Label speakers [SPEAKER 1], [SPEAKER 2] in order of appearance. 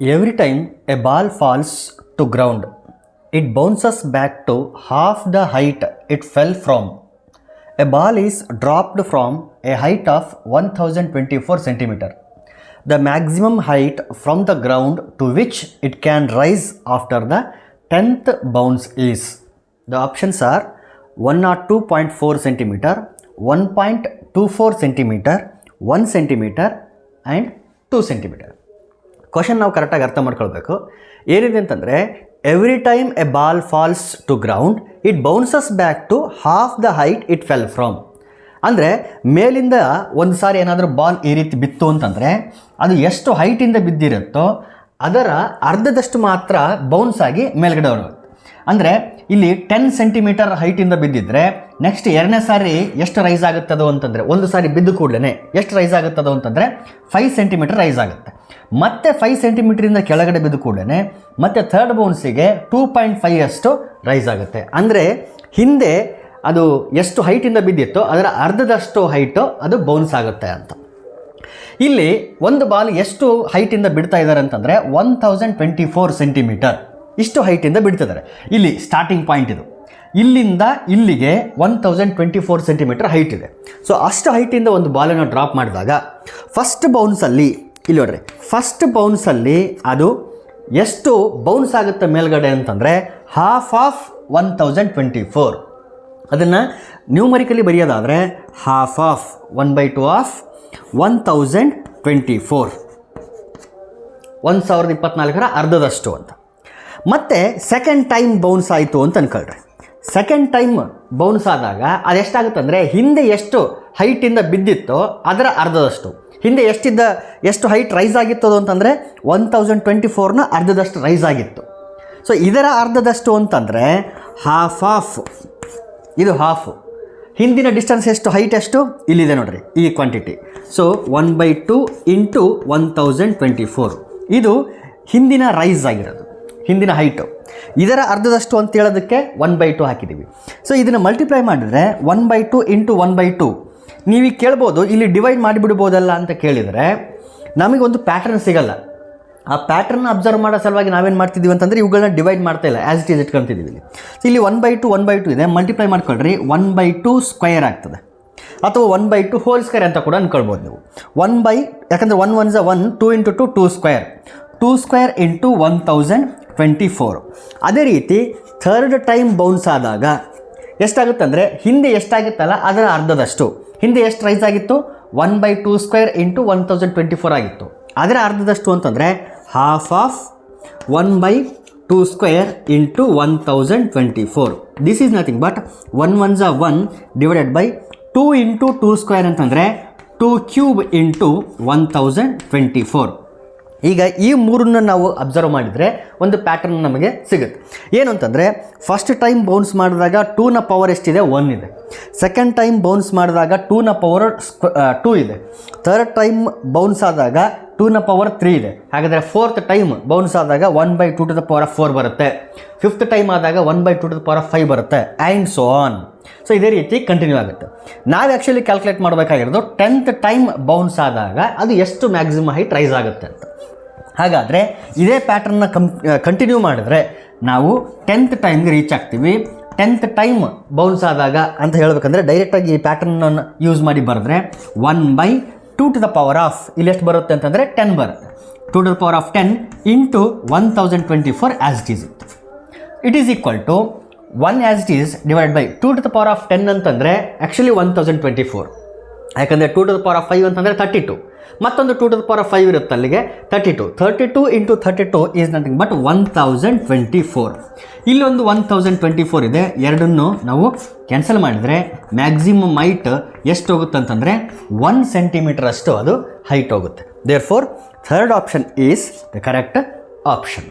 [SPEAKER 1] Every time a ball falls to ground, it bounces back to half the height it fell from. A ball is dropped from a height of 1024 centimeter. The maximum height from the ground to which it can rise after the 10th bounce is. The options are 102.4 centimeter, 1.24 centimeter, 1 centimeter and 2 centimeter. Question ನಾವು ಕರೆಕ್ಟಾಗಿ ಅರ್ಥ ಮಾಡ್ಕೊಳ್ಬೇಕು. ಏನಿದೆ ಅಂತಂದರೆ, every time a ball falls to ground it bounces back to half the height it fell from. ಅಂದರೆ ಮೇಲಿಂದ ಒಂದು ಸಾರಿ ಏನಾದರೂ ಬಾಲ್ ಈ ರೀತಿ ಬಿತ್ತು ಅಂತಂದರೆ ಅದು ಎಷ್ಟು ಹೈಟಿಂದ ಬಿದ್ದಿರುತ್ತೋ ಅದರ ಅರ್ಧದಷ್ಟು ಮಾತ್ರ ಬೌನ್ಸ್ ಆಗಿ ಮೇಲ್ಗಡೆ ಬರುತ್ತೆ. ಅಂದರೆ ಇಲ್ಲಿ 10 ಸೆಂಟಿಮೀಟರ್ ಹೈಟಿಂದ ಬಿದ್ದಿದ್ರೆ ನೆಕ್ಸ್ಟ್ ಎರಡನೇ ಸಾರಿ ಎಷ್ಟು ರೈಸ್ ಆಗುತ್ತದೋ ಅಂತಂದರೆ, ಒಂದು ಸಾರಿ ಬಿದ್ದು ಕೂಡಲೇ ಎಷ್ಟು ರೈಸ್ ಆಗುತ್ತದೋ ಅಂತಂದರೆ 5 ಸೆಂಟಿಮೀಟರ್ ರೈಸ್ ಆಗುತ್ತೆ. ಮತ್ತೆ 5 ಸೆಂಟಿಮೀಟ್ರಿಂದ ಕೆಳಗಡೆ ಬಿದ್ದು ಕೂಡಲೇ ಮತ್ತೆ ಥರ್ಡ್ ಬೌನ್ಸಿಗೆ 2.5 ಅಷ್ಟು ರೈಸ್ ಆಗುತ್ತೆ. ಅಂದರೆ ಹಿಂದೆ ಅದು ಎಷ್ಟು ಹೈಟಿಂದ ಬಿದ್ದಿತ್ತೋ ಅದರ ಅರ್ಧದಷ್ಟು ಹೈಟು ಅದು ಬೌನ್ಸ್ ಆಗುತ್ತೆ ಅಂತ. ಇಲ್ಲಿ ಒಂದು ಬಾಲ್ ಎಷ್ಟು ಹೈಟಿಂದ ಬಿಡ್ತಾ ಇದ್ದಾರೆ ಅಂತಂದರೆ 1024 ಸೆಂಟಿಮೀಟರ್ ಇಷ್ಟು ಹೈಟಿಂದ ಬಿಡ್ತಿದ್ದಾರೆ. ಇಲ್ಲಿ ಸ್ಟಾರ್ಟಿಂಗ್ ಪಾಯಿಂಟ್ ಇದು, ಇಲ್ಲಿಂದ ಇಲ್ಲಿಗೆ 1024 ಸೆಂಟಿಮೀಟರ್ ಹೈಟ್ ಇದೆ. ಸೊ ಅಷ್ಟು ಹೈಟಿಂದ ಒಂದು ಬಾಲನ್ನು ಡ್ರಾಪ್ ಮಾಡಿದಾಗ ಫಸ್ಟ್ ಬೌನ್ಸಲ್ಲಿ ಇಲ್ಲಿ ನೋಡ್ರಿ, ಫಸ್ಟ್ ಬೌನ್ಸಲ್ಲಿ ಅದು ಎಷ್ಟು ಬೌನ್ಸ್ ಆಗುತ್ತೆ ಮೇಲ್ಗಡೆ ಅಂತಂದರೆ ಹಾಫ್ ಆಫ್ 1024. ಅದನ್ನು ನ್ಯೂಮರಿಕಲಿ ಬರೆಯೋದಾದರೆ ಹಾಫ್ ಆಫ್ 1/2 ಆಫ್ 1024, 1024ರ ಅರ್ಧದಷ್ಟು ಅಂತ. ಮತ್ತು ಸೆಕೆಂಡ್ ಟೈಮ್ ಬೌನ್ಸ್ ಆಯಿತು ಅಂತ ಅನ್ಕೊಳ್ರಿ. ಸೆಕೆಂಡ್ ಟೈಮ್ ಬೌನ್ಸ್ ಆದಾಗ ಅದೆಷ್ಟಾಗುತ್ತೆ ಅಂದರೆ ಹಿಂದೆ ಎಷ್ಟು ಹೈಟಿಂದ ಬಿದ್ದಿತ್ತೋ ಅದರ ಅರ್ಧದಷ್ಟು, ಹಿಂದೆ ಎಷ್ಟು ಹೈಟ್ ರೈಸ್ ಆಗಿತ್ತು ಅಂತಂದರೆ 1024ನ ಅರ್ಧದಷ್ಟು ರೈಸ್ ಆಗಿತ್ತು. ಸೊ ಇದರ ಅರ್ಧದಷ್ಟು ಅಂತಂದರೆ ಹಾಫ್ ಆಫ್, ಇದು ಹಾಫು. ಹಿಂದಿನ ಡಿಸ್ಟೆನ್ಸ್ ಎಷ್ಟು, ಹೈಟ್ ಎಷ್ಟು ಇಲ್ಲಿದೆ ನೋಡ್ರಿ ಈ ಕ್ವಾಂಟಿಟಿ. ಸೊ 1/2 ಇಂಟು 1024 ಇದು ಹಿಂದಿನ ರೈಸ್ ಆಗಿರೋದು, ಹಿಂದಿನ ಹೈಟು. ಇದರ ಅರ್ಧದಷ್ಟು ಅಂತ ಹೇಳೋದಕ್ಕೆ 1/2 ಹಾಕಿದ್ದೀವಿ. ಸೊ ಇದನ್ನು ಮಲ್ಟಿಪ್ಲೈ ಮಾಡಿದರೆ 1/2 ಇಂಟು 1/2. ನೀವೀಗ ಕೇಳ್ಬೋದು ಇಲ್ಲಿ ಡಿವೈಡ್ ಮಾಡಿಬಿಡ್ಬೋದಲ್ಲ ಅಂತ ಕೇಳಿದರೆ ನಮಗೊಂದು ಪ್ಯಾಟರ್ನ್ ಸಿಗಲ್ಲ. ಆ ಪ್ಯಾಟರ್ನ್ ಅಬ್ಸರ್ವ್ ಮಾಡೋ ಸಲುವಾಗಿ ನಾವೇನು ಮಾಡ್ತಿದ್ದೀವಿ ಅಂತಂದರೆ ಇವುಗಳನ್ನ ಡಿವೈಡ್ ಮಾಡ್ತಾ ಇಲ್ಲ, ಆ್ಯಸ್ ಇಟ್ ಈಸ್ ಇಟ್ಕೊಳ್ತಿದ್ದೀವಿ ಇಲ್ಲಿ. ಸೊ ಇಲ್ಲಿ 1/2 ಇದೆ, ಮಲ್ಟಿಪ್ಲೈ ಮಾಡ್ಕೊಳ್ರಿ 1/2 ಸ್ಕ್ವೇರ್ ಆಗ್ತದೆ, ಅಥವಾ 1/2 ಹೋಲ್ ಸ್ಕ್ವೇರ್ ಅಂತ ಕೂಡ ಅಂದ್ಕೊಳ್ಬೋದು ನೀವು. ಯಾಕಂದರೆ 1 1 1, 2 ಇಂಟು 2 2 ಸ್ಕ್ವೇರ್, 2 ಸ್ಕ್ವೇರ್ ಇಂಟು 1024. ಅದೇ ರೀತಿ ಥರ್ಡ್ ಟೈಮ್ ಬೌನ್ಸ್ ಆದಾಗ ಎಷ್ಟಾಗುತ್ತೆ ಅಂದರೆ ಹಿಂದೆ ಎಷ್ಟಾಗಿತ್ತಲ್ಲ ಅದರ ಅರ್ಧದಷ್ಟು. ಹಿಂದೆ ಎಷ್ಟು ರೈಸ್ ಆಗಿತ್ತು, 1/2 ಸ್ಕ್ವೇರ್ ಇಂಟು 1024 ಆಗಿತ್ತು. ಅದರ ಅರ್ಧದಷ್ಟು ಅಂತಂದರೆ half of 1/2 square into 1024. This is nothing but 1 1 1 divided by 2 into 2 square ಅಂತಂದರೆ 2 ಕ್ಯೂಬ್ ಇಂಟು 1024. ಈಗ ಈ ಮೂರನ್ನು ನಾವು ಅಬ್ಸರ್ವ್ ಮಾಡಿದರೆ ಒಂದು ಪ್ಯಾಟರ್ನ್ ನಮಗೆ ಸಿಗುತ್ತೆ. ಏನು ಅಂತಂದರೆ, ಫಸ್ಟ್ ಟೈಮ್ ಬೌನ್ಸ್ ಮಾಡಿದಾಗ 2ನ ಪವರ್ ಎಷ್ಟಿದೆ, 1 ಇದೆ. ಸೆಕೆಂಡ್ ಟೈಮ್ ಬೌನ್ಸ್ ಮಾಡಿದಾಗ 2ನ ಪವರ್ 2 ಇದೆ. ಥರ್ಡ್ ಟೈಮ್ ಬೌನ್ಸ್ ಆದಾಗ 2ನ ಪವರ್ 3 ಇದೆ. ಹಾಗಾದರೆ ಫೋರ್ತ್ ಟೈಮ್ ಬೌನ್ಸ್ ಆದಾಗ 1/2 ಟು ದ ಪವರ್ 4 ಬರುತ್ತೆ. ಫಿಫ್ತ್ ಟೈಮ್ ಆದಾಗ 1/2 ಟು ದ ಪವರ್ 5 ಬರುತ್ತೆ, ಆ್ಯಂಡ್ ಸೋ ಆನ್. ಸೊ ಇದೇ ರೀತಿ ಕಂಟಿನ್ಯೂ ಆಗುತ್ತೆ. ನಾವು ಆ್ಯಕ್ಚುಲಿ ಕ್ಯಾಲ್ಕುಲೇಟ್ ಮಾಡಬೇಕಾಗಿರೋದು 10th ಟೈಮ್ ಬೌನ್ಸ್ ಆದಾಗ ಅದು ಎಷ್ಟು ಮ್ಯಾಕ್ಸಿಮಮ್ ಹೈಟ್ ರೈಸ್ ಆಗುತ್ತೆ ಅಂತ. ಹಾಗಾದರೆ ಇದೇ ಪ್ಯಾಟರ್ನ್ನ ಕಂಟಿನ್ಯೂ ಮಾಡಿದ್ರೆ ನಾವು 10th ಟೈಮ್ಗೆ ರೀಚ್ ಆಗ್ತೀವಿ. 10th ಟೈಮ್ ಬೌನ್ಸ್ ಆದಾಗ ಅಂತ ಹೇಳಬೇಕಂದ್ರೆ ಡೈರೆಕ್ಟಾಗಿ ಈ ಪ್ಯಾಟರ್ನನ್ನು ಯೂಸ್ ಮಾಡಿ ಬರೆದ್ರೆ 1/2 ಟು ದ ಪವರ್ ಆಫ್, ಇಲ್ಲಿ ಎಷ್ಟು ಬರುತ್ತೆ ಅಂತಂದರೆ 10 ಬರುತ್ತೆ. 2 to the power of 10 into 1024 as it is ಇತ್ತು. It is equal to 1 as it is divide by 2 to the power of 10 ಅಂತಂದರೆ ಆ್ಯಕ್ಚುಲಿ 1024. ಯಾಕಂದರೆ 2 ಟು ದ ಪವರ್ ಆಫ್ 5 ಅಂತಂದರೆ 32. ಮತ್ತೊಂದು 2 ಟು ದ ಪವರ್ ಆಫ್ 5 ಇರುತ್ತೆ ಅಲ್ಲಿಗೆ 32 ಇಂಟು 32 ಈಸ್ ನಥಿಂಗ್ ಬಟ್ 1024. ಇಲ್ಲೊಂದು 1024 ಇದೆ. ಎರಡನ್ನು ನಾವು ಕ್ಯಾನ್ಸಲ್ ಮಾಡಿದರೆ ಮ್ಯಾಕ್ಸಿಮಮ್ ಹೈಟ್ ಎಷ್ಟು ಹೋಗುತ್ತೆ ಅಂತಂದರೆ 1 ಸೆಂಟಿಮೀಟರ್ ಅಷ್ಟು ಅದು ಹೈಟ್ ಹೋಗುತ್ತೆ. Therefore third option is the correct option.